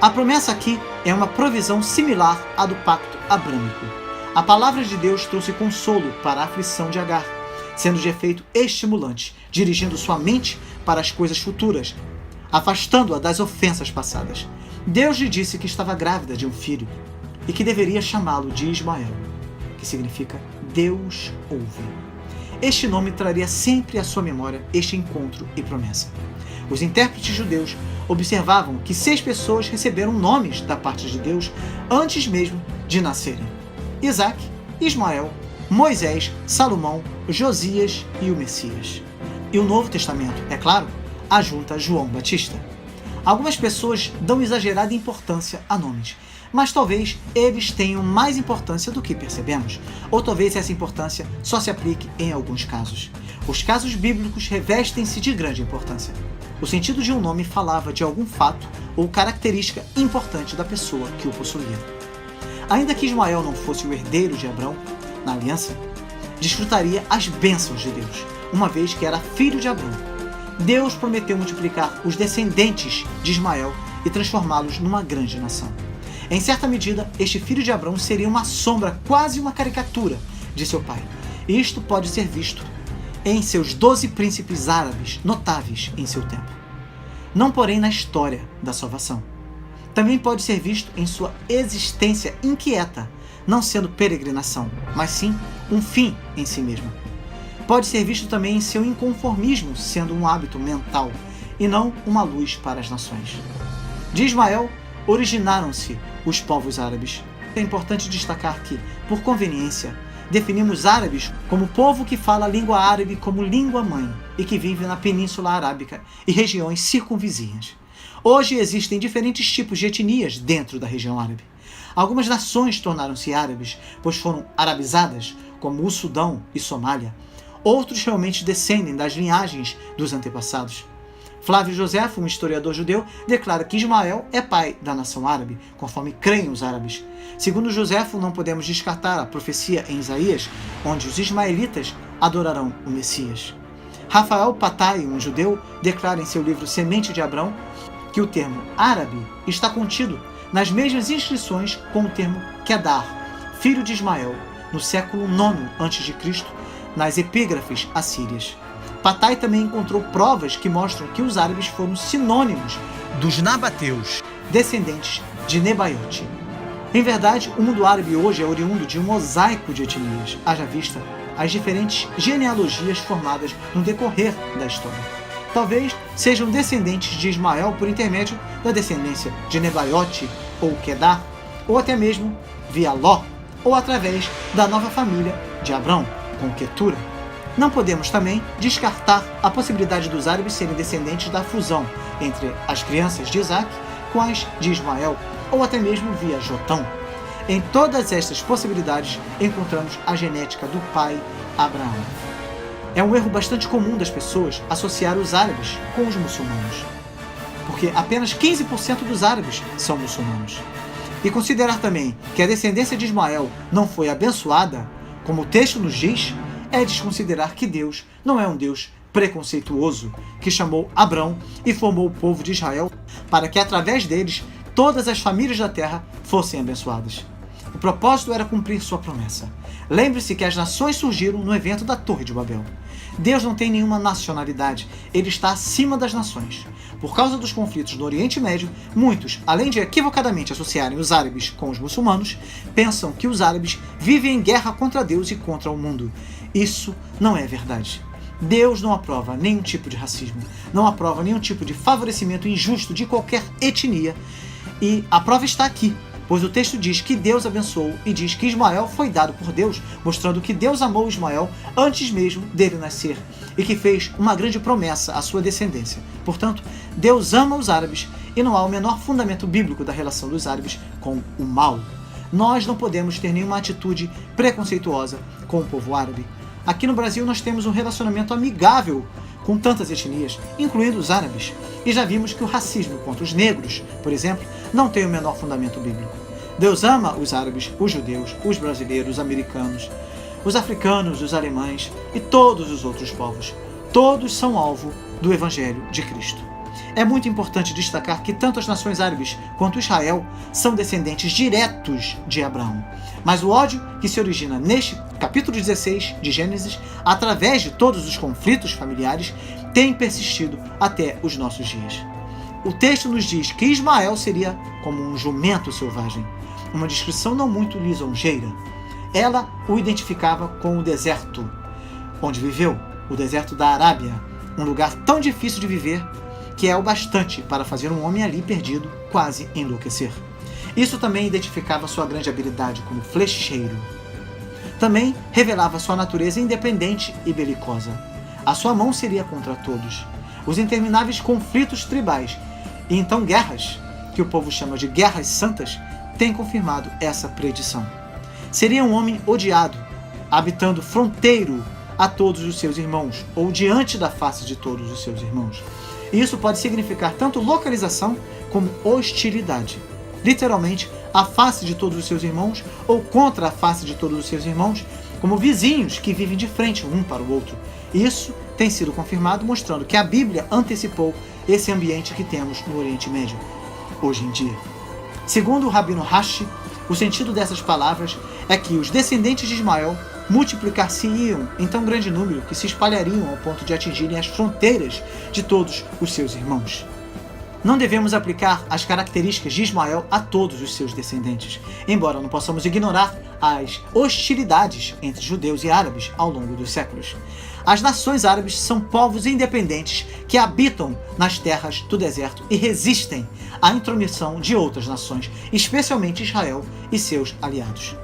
A promessa aqui é uma provisão similar à do pacto abrâmico. A palavra de Deus trouxe consolo para a aflição de Agar, sendo de efeito estimulante, dirigindo sua mente para as coisas futuras, afastando-a das ofensas passadas. Deus lhe disse que estava grávida de um filho e que deveria chamá-lo de Ismael, que significa Deus ouve. Este nome traria sempre à sua memória este encontro e promessa. Os intérpretes judeus observavam que 6 pessoas receberam nomes da parte de Deus antes mesmo de nascerem: Isaac, Ismael, Moisés, Salomão, Josias e o Messias. E o Novo Testamento, é claro, ajunta João Batista. Algumas pessoas dão exagerada importância a nomes, mas talvez eles tenham mais importância do que percebemos, ou talvez essa importância só se aplique em alguns casos. Os casos bíblicos revestem-se de grande importância. O sentido de um nome falava de algum fato ou característica importante da pessoa que o possuía. Ainda que Ismael não fosse o herdeiro de Abrão, na aliança, desfrutaria as bênçãos de Deus, uma vez que era filho de Abrão. Deus prometeu multiplicar os descendentes de Ismael e transformá-los numa grande nação. Em certa medida, este filho de Abrão seria uma sombra, quase uma caricatura, de seu pai. E isto pode ser visto em seus 12 príncipes árabes notáveis em seu tempo. Não, porém, na história da salvação. Também pode ser visto em sua existência inquieta, não sendo peregrinação, mas sim um fim em si mesmo. Pode ser visto também em seu inconformismo, sendo um hábito mental, e não uma luz para as nações. De Ismael originaram-se os povos árabes. É importante destacar que, por conveniência, definimos árabes como povo que fala a língua árabe como língua-mãe e que vive na Península Arábica e regiões circunvizinhas. Hoje existem diferentes tipos de etnias dentro da região árabe. Algumas nações tornaram-se árabes, pois foram arabizadas, como o Sudão e Somália. Outros realmente descendem das linhagens dos antepassados. Flávio Joséfo, um historiador judeu, declara que Ismael é pai da nação árabe, conforme creem os árabes. Segundo Joséfo, não podemos descartar a profecia em Isaías, onde os ismaelitas adorarão o Messias. Rafael Patai, um judeu, declara em seu livro Semente de Abrão que o termo árabe está contido nas mesmas inscrições com o termo Kedar, filho de Ismael, no século IX a.C., nas epígrafes assírias. Patai também encontrou provas que mostram que os árabes foram sinônimos dos nabateus, descendentes de Nebaiote. Em verdade, o mundo árabe hoje é oriundo de um mosaico de etnias, haja vista as diferentes genealogias formadas no decorrer da história. Talvez sejam descendentes de Ismael por intermédio da descendência de Nebaiote ou Kedar, ou até mesmo via Ló, ou através da nova família de Abrão, com Quetura. Não podemos também descartar a possibilidade dos árabes serem descendentes da fusão entre as crianças de Isaac com as de Ismael, ou até mesmo via Jotão. Em todas estas possibilidades encontramos a genética do pai Abraão. É um erro bastante comum das pessoas associar os árabes com os muçulmanos, porque apenas 15% dos árabes são muçulmanos. E considerar também que a descendência de Ismael não foi abençoada, como o texto nos diz, é desconsiderar que Deus não é um Deus preconceituoso que chamou Abrão e formou o povo de Israel para que através deles todas as famílias da terra fossem abençoadas. O propósito era cumprir sua promessa. Lembre-se que as nações surgiram no evento da Torre de Babel. Deus não tem nenhuma nacionalidade, ele está acima das nações. Por causa dos conflitos no Oriente Médio, muitos, além de equivocadamente associarem os árabes com os muçulmanos, pensam que os árabes vivem em guerra contra Deus e contra o mundo. Isso não é verdade. Deus não aprova nenhum tipo de racismo, não aprova nenhum tipo de favorecimento injusto de qualquer etnia. E a prova está aqui, pois o texto diz que Deus abençoou e diz que Ismael foi dado por Deus, mostrando que Deus amou Ismael antes mesmo dele nascer e que fez uma grande promessa à sua descendência. Portanto, Deus ama os árabes e não há o menor fundamento bíblico da relação dos árabes com o mal. Nós não podemos ter nenhuma atitude preconceituosa com o povo árabe. Aqui no Brasil nós temos um relacionamento amigável com tantas etnias, incluindo os árabes, e já vimos que o racismo contra os negros, por exemplo, não tem o menor fundamento bíblico. Deus ama os árabes, os judeus, os brasileiros, os americanos, os africanos, os alemães e todos os outros povos. Todos são alvo do Evangelho de Cristo. É muito importante destacar que tanto as nações árabes quanto Israel são descendentes diretos de Abraão. Mas o ódio que se origina neste capítulo 16 de Gênesis, através de todos os conflitos familiares, tem persistido até os nossos dias. O texto nos diz que Ismael seria como um jumento selvagem, uma descrição não muito lisonjeira. Ela o identificava com o deserto onde viveu, o deserto da Arábia, um lugar tão difícil de viver que é o bastante para fazer um homem ali perdido quase enlouquecer. Isso também identificava sua grande habilidade como flecheiro. Também revelava sua natureza independente e belicosa. A sua mão seria contra todos. Os intermináveis conflitos tribais e então guerras, que o povo chama de guerras santas, têm confirmado essa predição. Seria um homem odiado, habitando fronteiro a todos os seus irmãos, ou diante da face de todos os seus irmãos. Isso pode significar tanto localização como hostilidade. Literalmente, a face de todos os seus irmãos, ou contra a face de todos os seus irmãos, como vizinhos que vivem de frente um para o outro. Isso tem sido confirmado, mostrando que a Bíblia antecipou esse ambiente que temos no Oriente Médio hoje em dia. Segundo o Rabino Rashi, o sentido dessas palavras é que os descendentes de Ismael multiplicar-se-iam em tão grande número que se espalhariam ao ponto de atingirem as fronteiras de todos os seus irmãos. Não devemos aplicar as características de Ismael a todos os seus descendentes, embora não possamos ignorar as hostilidades entre judeus e árabes ao longo dos séculos. As nações árabes são povos independentes que habitam nas terras do deserto e resistem à intromissão de outras nações, especialmente Israel e seus aliados.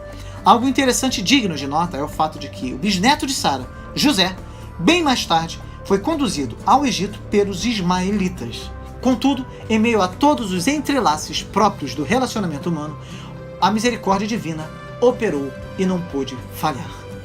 Algo interessante e digno de nota é o fato de que o bisneto de Sara, José, bem mais tarde, foi conduzido ao Egito pelos ismaelitas. Contudo, em meio a todos os entrelaces próprios do relacionamento humano, a misericórdia divina operou e não pôde falhar.